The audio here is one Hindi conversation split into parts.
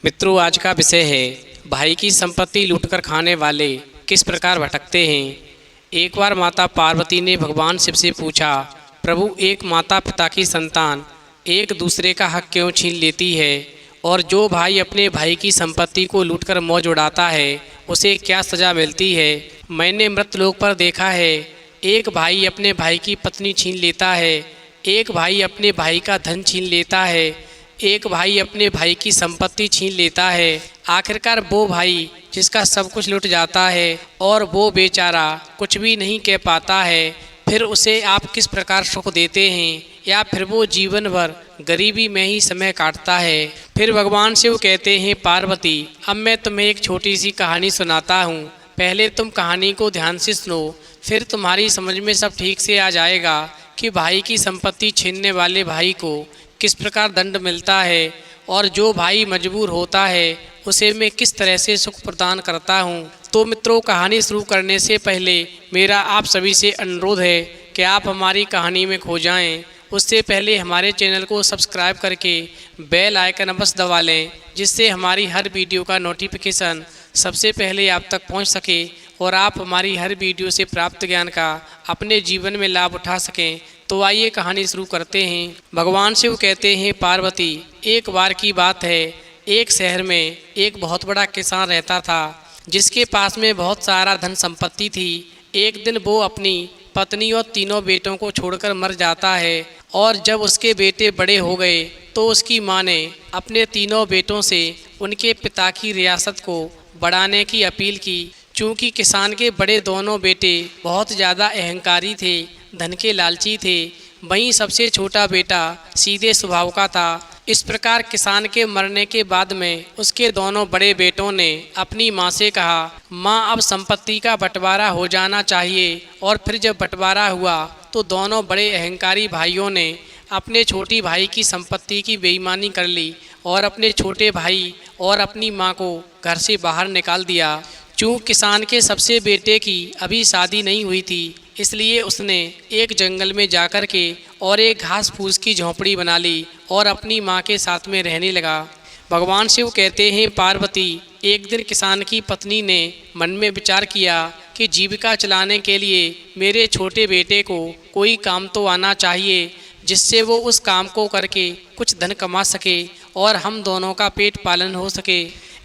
मित्रों, आज का विषय है भाई की संपत्ति लूटकर खाने वाले किस प्रकार भटकते हैं। एक बार माता पार्वती ने भगवान शिव से पूछा, प्रभु, एक माता पिता की संतान एक दूसरे का हक क्यों छीन लेती है, और जो भाई अपने भाई की संपत्ति को लूटकर मौज उड़ाता है उसे क्या सज़ा मिलती है। मैंने मृतलोक पर देखा है, एक भाई अपने भाई की पत्नी छीन लेता है, एक भाई अपने भाई का धन छीन लेता है, एक भाई अपने भाई की संपत्ति छीन लेता है। आखिरकार वो भाई जिसका सब कुछ लुट जाता है और वो बेचारा कुछ भी नहीं कह पाता है, फिर उसे आप किस प्रकार सुख देते हैं, या फिर वो जीवन भर गरीबी में ही समय काटता है। फिर भगवान शिव कहते हैं, पार्वती, अब मैं तुम्हें एक छोटी सी कहानी सुनाता हूँ। पहले तुम कहानी को ध्यान से सुनो, फिर तुम्हारी समझ में सब ठीक से आ जाएगा कि भाई की संपत्ति छीनने वाले भाई को किस प्रकार दंड मिलता है, और जो भाई मजबूर होता है उसे मैं किस तरह से सुख प्रदान करता हूँ। तो मित्रों, कहानी शुरू करने से पहले मेरा आप सभी से अनुरोध है कि आप हमारी कहानी में खो जाएं। उससे पहले हमारे चैनल को सब्सक्राइब करके बेल आइकन अवश्य दबा लें, जिससे हमारी हर वीडियो का नोटिफिकेशन सबसे पहले आप तक पहुंच सके और आप हमारी हर वीडियो से प्राप्त ज्ञान का अपने जीवन में लाभ उठा सकें। तो आइए कहानी शुरू करते हैं। भगवान शिव कहते हैं, पार्वती, एक बार की बात है, एक शहर में एक बहुत बड़ा किसान रहता था, जिसके पास में बहुत सारा धन संपत्ति थी। एक दिन वो अपनी पत्नी और तीनों बेटों को छोड़कर मर जाता है, और जब उसके बेटे बड़े हो गए तो उसकी माँ ने अपने तीनों बेटों से उनके पिता की रियासत को बढ़ाने की अपील की। चूँकि किसान के बड़े दोनों बेटे बहुत ज़्यादा अहंकारी थे, धन के लालची थे, वहीं सबसे छोटा बेटा सीधे स्वभाव का था। इस प्रकार किसान के मरने के बाद में उसके दोनों बड़े बेटों ने अपनी माँ से कहा, माँ, अब संपत्ति का बंटवारा हो जाना चाहिए। और फिर जब बंटवारा हुआ तो दोनों बड़े अहंकारी भाइयों ने अपने छोटी भाई की संपत्ति की बेईमानी कर ली और अपने छोटे भाई और अपनी माँ को घर से बाहर निकाल दिया। चूँकि किसान के सबसे बेटे की अभी शादी नहीं हुई थी, इसलिए उसने एक जंगल में जाकर के और एक घास फूस की झोंपड़ी बना ली और अपनी माँ के साथ में रहने लगा। भगवान शिव कहते हैं, पार्वती, एक दिन किसान की पत्नी ने मन में विचार किया कि जीविका चलाने के लिए मेरे छोटे बेटे को कोई काम तो आना चाहिए, जिससे वो उस काम को करके कुछ धन कमा सके और हम दोनों का पेट पालन हो सके।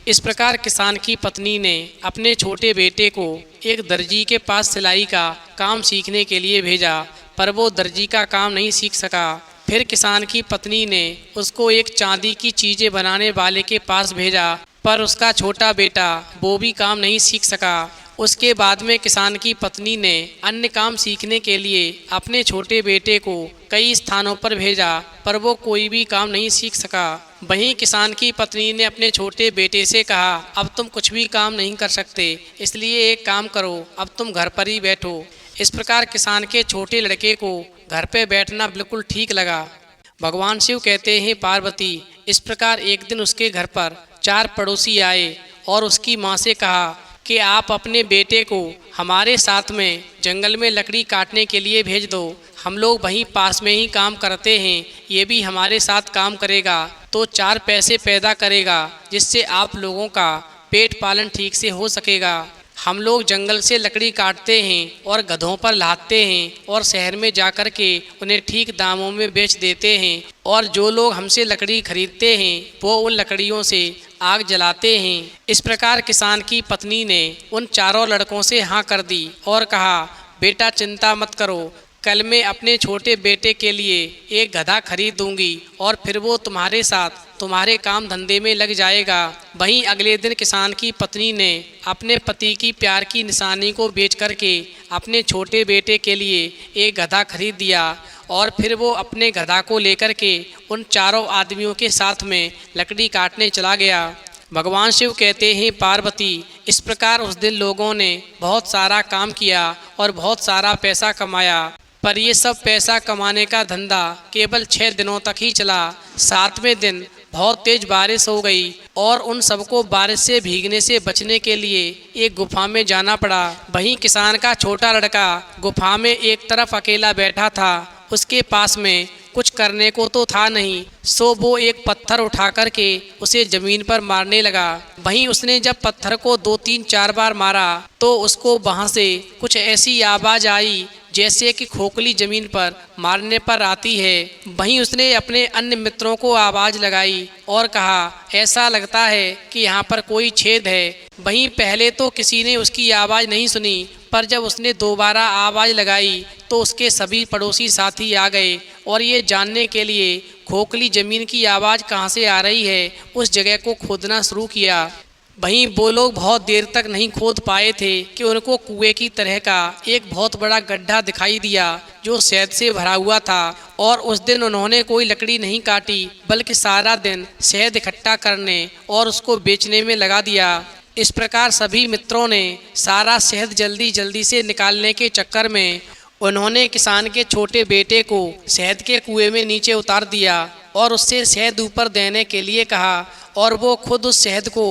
इस प्रकार किसान की पत्नी ने अपने छोटे बेटे को एक दर्जी के पास सिलाई का काम सीखने के लिए भेजा, पर वो दर्जी का काम नहीं सीख सका। फिर किसान की पत्नी ने उसको एक चांदी की चीज़ें बनाने वाले के पास भेजा, पर उसका छोटा बेटा वो भी काम नहीं सीख सका। उसके बाद में किसान की पत्नी ने अन्य काम सीखने के लिए अपने छोटे बेटे को कई स्थानों पर भेजा, पर वो कोई भी काम नहीं सीख सका। वहीं किसान की पत्नी ने अपने छोटे बेटे से कहा, अब तुम कुछ भी काम नहीं कर सकते, इसलिए एक काम करो, अब तुम घर पर ही बैठो। इस प्रकार किसान के छोटे लड़के को घर पे बैठना बिल्कुल ठीक लगा। भगवान शिव कहते हैं, पार्वती, इस प्रकार एक दिन उसके घर पर 4 पड़ोसी आए और उसकी माँ से कहा कि आप अपने बेटे को हमारे साथ में जंगल में लकड़ी काटने के लिए भेज दो, हम लोग वहीं पास में ही काम करते हैं, ये भी हमारे साथ काम करेगा तो 4 पैसे पैदा करेगा, जिससे आप लोगों का पेट पालन ठीक से हो सकेगा। हम लोग जंगल से लकड़ी काटते हैं और गधों पर लादते हैं और शहर में जाकर के उन्हें ठीक दामों में बेच देते हैं, और जो लोग हमसे लकड़ी खरीदते हैं वो उन लकड़ियों से आग जलाते हैं। इस प्रकार किसान की पत्नी ने उन चारों लड़कों से हाँ कर दी और कहा, बेटा, चिंता मत करो, कल मैं अपने छोटे बेटे के लिए एक गधा खरीद दूंगी और फिर वो तुम्हारे साथ तुम्हारे काम धंधे में लग जाएगा। वहीं अगले दिन किसान की पत्नी ने अपने पति की प्यार की निशानी को बेच करके अपने छोटे बेटे के लिए एक गधा खरीद दिया, और फिर वो अपने गधा को लेकर के उन चारों आदमियों के साथ में लकड़ी काटने चला गया। भगवान शिव कहते हैं, पार्वती, इस प्रकार उस दिन लोगों ने बहुत सारा काम किया और बहुत सारा पैसा कमाया, पर ये सब पैसा कमाने का धंधा केवल 6 दिनों तक ही चला। 7वें दिन बहुत तेज बारिश हो गई और उन सबको बारिश से भीगने से बचने के लिए एक गुफा में जाना पड़ा। वहीं किसान का छोटा लड़का गुफा में एक तरफ अकेला बैठा था, उसके पास में कुछ करने को तो था नहीं, सो वो एक पत्थर उठा करके उसे जमीन पर मारने लगा। वहीं उसने जब पत्थर को 2-3-4 बार मारा तो उसको वहां से कुछ ऐसी आवाज आई जैसे कि खोखली जमीन पर मारने पर आती है। वहीं उसने अपने अन्य मित्रों को आवाज लगाई और कहा, ऐसा लगता है कि यहाँ पर कोई छेद है। वहीं पहले तो किसी ने उसकी आवाज़ नहीं सुनी, पर जब उसने दोबारा आवाज़ लगाई तो उसके सभी पड़ोसी साथी आ गए और ये जानने के लिए खोखली ज़मीन की आवाज़ कहाँ से आ रही है उस जगह को खोदना शुरू किया। वहीं वो लोग बहुत देर तक नहीं खोद पाए थे कि उनको कुएं की तरह का एक बहुत बड़ा गड्ढा दिखाई दिया जो शहद से भरा हुआ था। और उस दिन उन्होंने कोई लकड़ी नहीं काटी बल्कि सारा दिन शहद इकट्ठा करने और उसको बेचने में लगा दिया। इस प्रकार सभी मित्रों ने सारा शहद जल्दी जल्दी से निकालने के चक्कर में उन्होंने किसान के छोटे बेटे को शहद के कुएं में नीचे उतार दिया और उससे शहद ऊपर देने के लिए कहा और वो खुद उस शहद को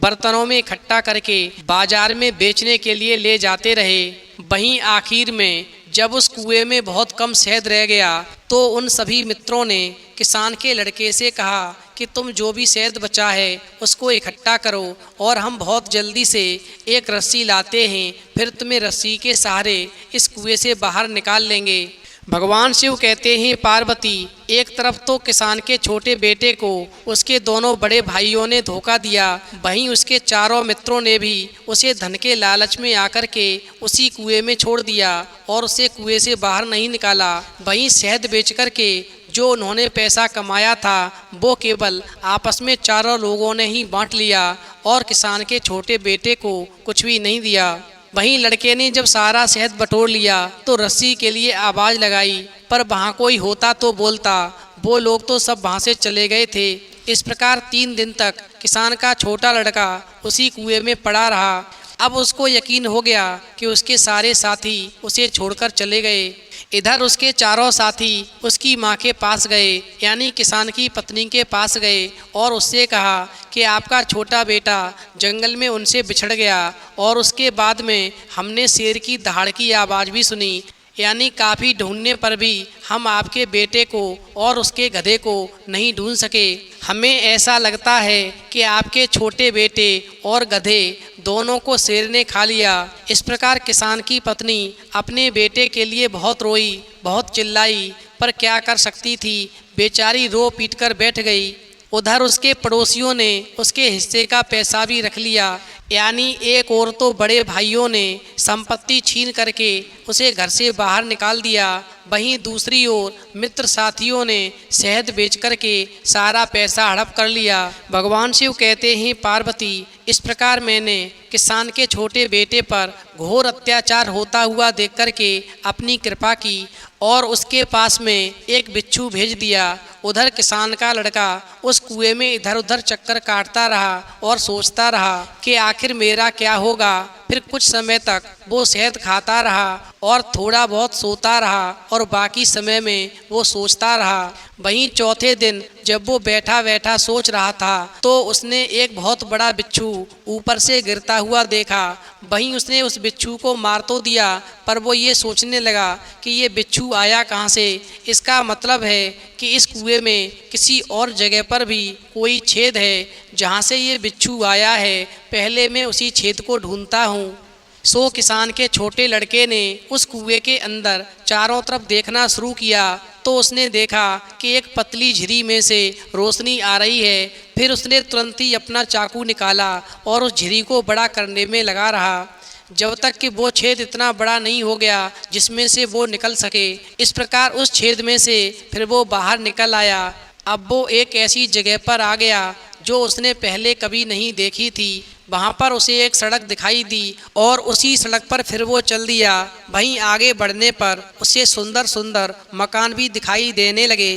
बर्तनों में इकट्ठा करके बाजार में बेचने के लिए ले जाते रहे। वहीं आखिर में जब उस कुएं में बहुत कम शहद रह गया तो उन सभी मित्रों ने किसान के लड़के से कहा कि तुम जो भी शहद बचा है उसको इकट्ठा करो और हम बहुत जल्दी से एक रस्सी लाते हैं, फिर तुम्हें रस्सी के सहारे इस कुएं से बाहर निकाल लेंगे। भगवान शिव कहते हैं, पार्वती, एक तरफ तो किसान के छोटे बेटे को उसके दोनों बड़े भाइयों ने धोखा दिया, वहीं उसके चारों मित्रों ने भी उसे धन के लालच में आकर के उसी कुएं में छोड़ दिया और उसे कुएं से बाहर नहीं निकाला। वहीं शहद बेच कर के जो उन्होंने पैसा कमाया था वो केवल आपस में चारों लोगों ने ही बांट लिया और किसान के छोटे बेटे को कुछ भी नहीं दिया। वहीं लड़के ने जब सारा शहद बटोर लिया तो रस्सी के लिए आवाज़ लगाई, पर वहाँ कोई होता तो बोलता। वो लोग तो सब वहाँ से चले गए थे। इस प्रकार 3 दिन तक किसान का छोटा लड़का उसी कुएं में पड़ा रहा। अब उसको यकीन हो गया कि उसके सारे साथी उसे छोड़कर चले गए। इधर उसके चारों साथी उसकी माँ के पास गए, यानी किसान की पत्नी के पास गए और उससे कहा कि आपका छोटा बेटा जंगल में उनसे बिछड़ गया और उसके बाद में हमने शेर की दहाड़ की आवाज़ भी सुनी, यानी काफ़ी ढूंढने पर भी हम आपके बेटे को और उसके गधे को नहीं ढूंढ सके। हमें ऐसा लगता है कि आपके छोटे बेटे और गधे दोनों को शेर ने खा लिया। इस प्रकार किसान की पत्नी अपने बेटे के लिए बहुत रोई, बहुत चिल्लाई, पर क्या कर सकती थी, बेचारी रो पीट कर बैठ गई। उधर उसके पड़ोसियों ने उसके हिस्से का पैसा भी रख लिया, यानी एक और तो बड़े भाइयों ने संपत्ति छीन करके उसे घर से बाहर निकाल दिया, वहीं दूसरी ओर मित्र साथियों ने शहद बेच करके सारा पैसा हड़प कर लिया। भगवान शिव कहते हैं, पार्वती, इस प्रकार मैंने किसान के छोटे बेटे पर घोर अत्याचार होता हुआ देख करके अपनी कृपा की और उसके पास में एक बिच्छू भेज दिया। उधर किसान का लड़का उस कुएं में इधर उधर चक्कर काटता रहा और सोचता रहा कि आखिर मेरा क्या होगा। फिर कुछ समय तक वो शहद खाता रहा और थोड़ा बहुत सोता रहा और बाकी समय में वो सोचता रहा। वहीं चौथे दिन जब वो बैठा बैठा सोच रहा था तो उसने एक बहुत बड़ा बिच्छू ऊपर से गिरता हुआ देखा। वहीं उसने उस बिच्छू को मार तो दिया, पर वो ये सोचने लगा कि ये बिच्छू आया कहाँ से। इसका मतलब है कि इस कुएं में किसी और जगह पर भी कोई छेद है जहाँ से ये बिच्छू आया है, पहले मैं उसी छेद को ढूंढता हूँ। सो किसान के छोटे लड़के ने उस कुएं के अंदर चारों तरफ देखना शुरू किया तो उसने देखा कि एक पतली झिरी में से रोशनी आ रही है। फिर उसने तुरंत ही अपना चाकू निकाला और उस झिरी को बड़ा करने में लगा रहा, जब तक कि वो छेद इतना बड़ा नहीं हो गया जिसमें से वो निकल सके। इस प्रकार उस छेद में से फिर वो बाहर निकल आया। अब वो एक ऐसी जगह पर आ गया जो उसने पहले कभी नहीं देखी थी। वहाँ पर उसे एक सड़क दिखाई दी और उसी सड़क पर फिर वो चल दिया। वहीं आगे बढ़ने पर उसे सुंदर सुंदर मकान भी दिखाई देने लगे।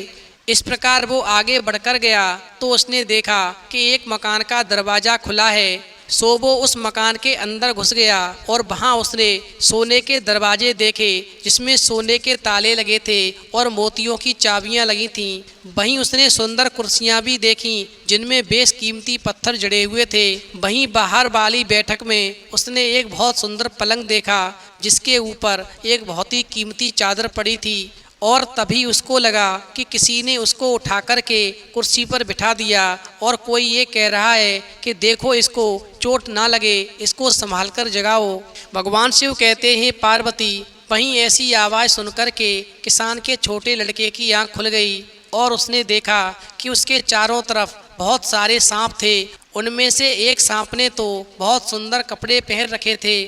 इस प्रकार वो आगे बढ़कर गया तो उसने देखा कि एक मकान का दरवाज़ा खुला है। सो वो उस मकान के अंदर घुस गया और वहाँ उसने सोने के दरवाजे देखे जिसमें सोने के ताले लगे थे और मोतियों की चाबियाँ लगी थीं। वहीं उसने सुंदर कुर्सियाँ भी देखीं जिनमें बेशकीमती पत्थर जड़े हुए थे। वहीं बाहर वाली बैठक में उसने एक बहुत सुंदर पलंग देखा जिसके ऊपर एक बहुत ही कीमती चादर पड़ी थी और तभी उसको लगा कि किसी ने उसको उठा कर के कुर्सी पर बिठा दिया और कोई ये कह रहा है कि देखो इसको चोट ना लगे, इसको संभाल कर जगाओ। भगवान शिव कहते हैं पार्वती, वहीं ऐसी आवाज़ सुनकर के किसान के छोटे लड़के की आंख खुल गई और उसने देखा कि उसके चारों तरफ बहुत सारे सांप थे। उनमें से एक सांप ने तो बहुत सुंदर कपड़े पहन रखे थे।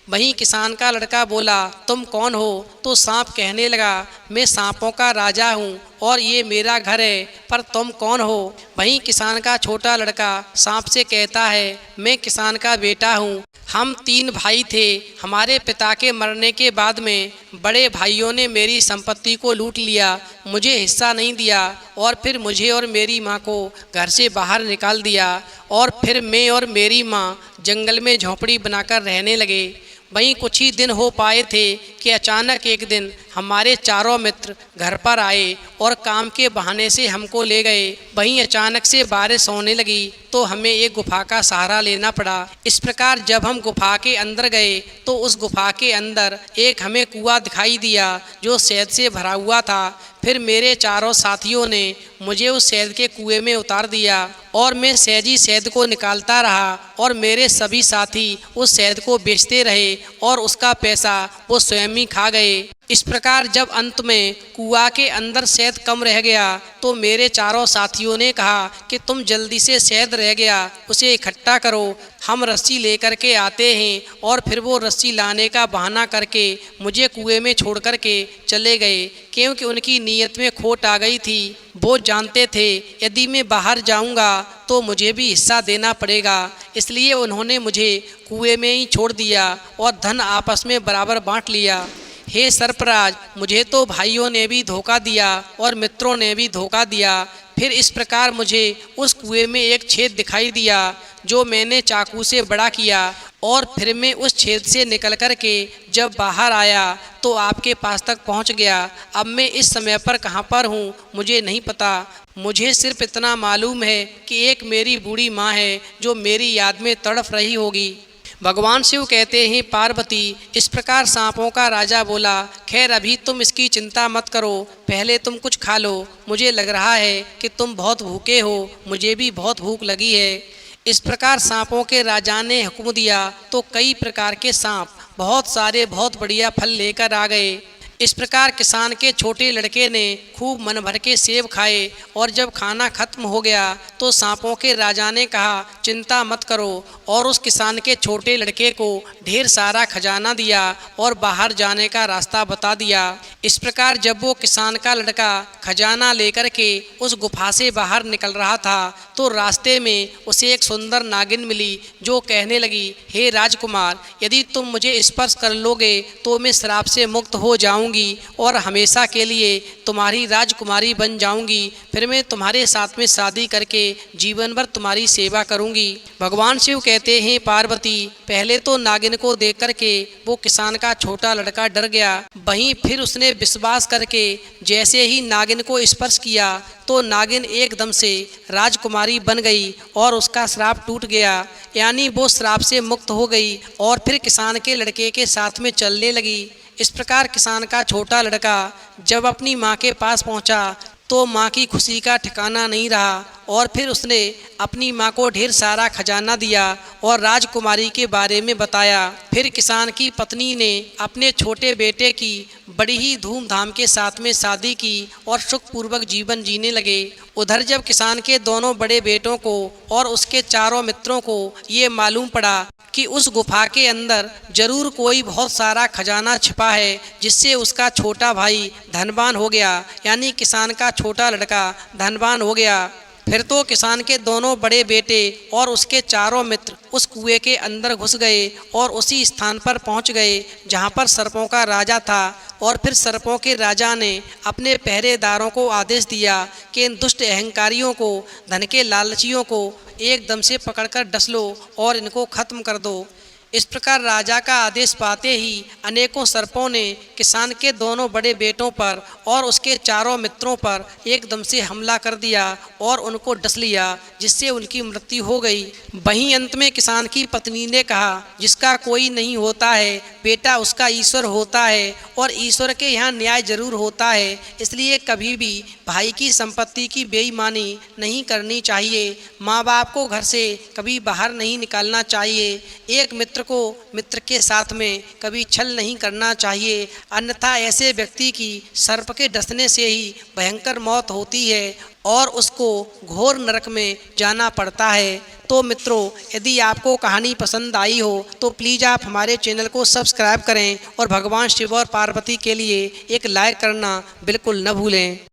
वहीं किसान का लड़का बोला, तुम कौन हो? तो सांप कहने लगा, मैं सांपों का राजा हूँ और ये मेरा घर है, पर तुम कौन हो? वहीं किसान का छोटा लड़का सांप से कहता है, मैं किसान का बेटा हूँ। हम 3 भाई थे। हमारे पिता के मरने के बाद में बड़े भाइयों ने मेरी संपत्ति को लूट लिया, मुझे हिस्सा नहीं दिया और फिर मुझे और मेरी माँ को घर से बाहर निकाल दिया और फिर मैं और मेरी माँ जंगल में झोंपड़ी बनाकर रहने लगे। वहीं कुछ ही दिन हो पाए थे कि अचानक एक दिन हमारे चारों मित्र घर पर आए और काम के बहाने से हमको ले गए। वहीं अचानक से बारिश होने लगी तो हमें एक गुफा का सहारा लेना पड़ा। इस प्रकार जब हम गुफा के अंदर गए तो उस गुफा के अंदर एक हमें कुआं दिखाई दिया जो शहद से भरा हुआ था। फिर मेरे चारों साथियों ने मुझे उस शहद के कुएं में उतार दिया और मैं सहजी शहद को निकालता रहा और मेरे सभी साथी उस शहद को बेचते रहे और उसका पैसा वो स्वयं ही खा गए। इस प्रकार जब अंत में कुआं के अंदर शहद कम रह गया तो मेरे चारों साथियों ने कहा कि तुम जल्दी से शहद रह गया उसे इकट्ठा करो, हम रस्सी लेकर के आते हैं। और फिर वो रस्सी लाने का बहाना करके मुझे कुएं में छोड़ कर के चले गए, क्योंकि उनकी नीयत में खोट आ गई थी। वो जानते थे यदि मैं बाहर जाऊंगा तो मुझे भी हिस्सा देना पड़ेगा, इसलिए उन्होंने मुझे कुएं में ही छोड़ दिया और धन आपस में बराबर बांट लिया। हे सर्पराज, मुझे तो भाइयों ने भी धोखा दिया और मित्रों ने भी धोखा दिया। फिर इस प्रकार मुझे उस कुएं में एक छेद दिखाई दिया जो मैंने चाकू से बड़ा किया और फिर मैं उस छेद से निकल कर के जब बाहर आया तो आपके पास तक पहुंच गया। अब मैं इस समय पर कहां पर हूं मुझे नहीं पता। मुझे सिर्फ इतना मालूम है कि एक मेरी बूढ़ी माँ है जो मेरी याद में तड़प रही होगी। भगवान शिव कहते हैं पार्वती, इस प्रकार सांपों का राजा बोला, खैर अभी तुम इसकी चिंता मत करो, पहले तुम कुछ खा लो। मुझे लग रहा है कि तुम बहुत भूखे हो, मुझे भी बहुत भूख लगी है। इस प्रकार सांपों के राजा ने हुक्म दिया तो कई प्रकार के सांप बहुत सारे बहुत बढ़िया फल लेकर आ गए। इस प्रकार किसान के छोटे लड़के ने खूब मन भर के सेब खाए और जब खाना खत्म हो गया तो सांपों के राजा ने कहा, चिंता मत करो, और उस किसान के छोटे लड़के को ढेर सारा खजाना दिया और बाहर जाने का रास्ता बता दिया। इस प्रकार जब वो किसान का लड़का खजाना लेकर के उस गुफा से बाहर निकल रहा था तो रास्ते में उसे एक सुंदर नागिन मिली जो कहने लगी, हे राजकुमार, यदि तुम मुझे स्पर्श कर लोगे तो मैं श्राप से मुक्त हो जाऊंगी और हमेशा के लिए तुम्हारी राजकुमारी बन जाऊंगी। फिर मैं तुम्हारे साथ में शादी करके जीवन भर तुम्हारी सेवा करूंगी। भगवान शिव कहते हैं पार्वती, पहले तो नागिन को देख करके वो किसान का छोटा लड़का डर गया। वहीं फिर उसने विश्वास करके जैसे ही नागिन को स्पर्श किया तो नागिन एकदम से राजकुमारी बन गई और उसका श्राप टूट गया, यानी वो श्राप से मुक्त हो गई और फिर किसान के लड़के के साथ में चलने लगी। इस प्रकार किसान का छोटा लड़का जब अपनी माँ के पास पहुँचा तो माँ की खुशी का ठिकाना नहीं रहा और फिर उसने अपनी माँ को ढेर सारा खजाना दिया और राजकुमारी के बारे में बताया। फिर किसान की पत्नी ने अपने छोटे बेटे की बड़ी ही धूमधाम के साथ में शादी की और सुखपूर्वक जीवन जीने लगे। उधर जब किसान के दोनों बड़े बेटों को और उसके चारों मित्रों को ये मालूम पड़ा कि उस गुफा के अंदर जरूर कोई बहुत सारा खजाना छिपा है जिससे उसका छोटा भाई धनवान हो गया, यानी किसान का छोटा लड़का धनवान हो गया, फिर तो किसान के दोनों बड़े बेटे और उसके चारों मित्र उस कुएं के अंदर घुस गए और उसी स्थान पर पहुंच गए जहां पर सर्पों का राजा था। और फिर सर्पों के राजा ने अपने पहरेदारों को आदेश दिया कि इन दुष्ट अहंकारियों को, धन के लालचियों को एकदम से पकड़कर डस लो और इनको खत्म कर दो। इस प्रकार राजा का आदेश पाते ही अनेकों सर्पों ने किसान के दोनों बड़े बेटों पर और उसके चारों मित्रों पर एकदम से हमला कर दिया और उनको डस लिया, जिससे उनकी मृत्यु हो गई। वहीं अंत में किसान की पत्नी ने कहा, जिसका कोई नहीं होता है बेटा उसका ईश्वर होता है और ईश्वर के यहाँ न्याय जरूर होता है, इसलिए कभी भी भाई की संपत्ति की बेईमानी नहीं करनी चाहिए। माँ बाप को घर से कभी बाहर नहीं निकालना चाहिए। एक मित्र को मित्र के साथ में कभी छल नहीं करना चाहिए, अन्यथा ऐसे व्यक्ति की सर्प के डसने से ही भयंकर मौत होती है और उसको घोर नरक में जाना पड़ता है। तो मित्रों, यदि आपको कहानी पसंद आई हो तो प्लीज़ आप हमारे चैनल को सब्सक्राइब करें और भगवान शिव और पार्वती के लिए एक लाइक करना बिल्कुल न भूलें।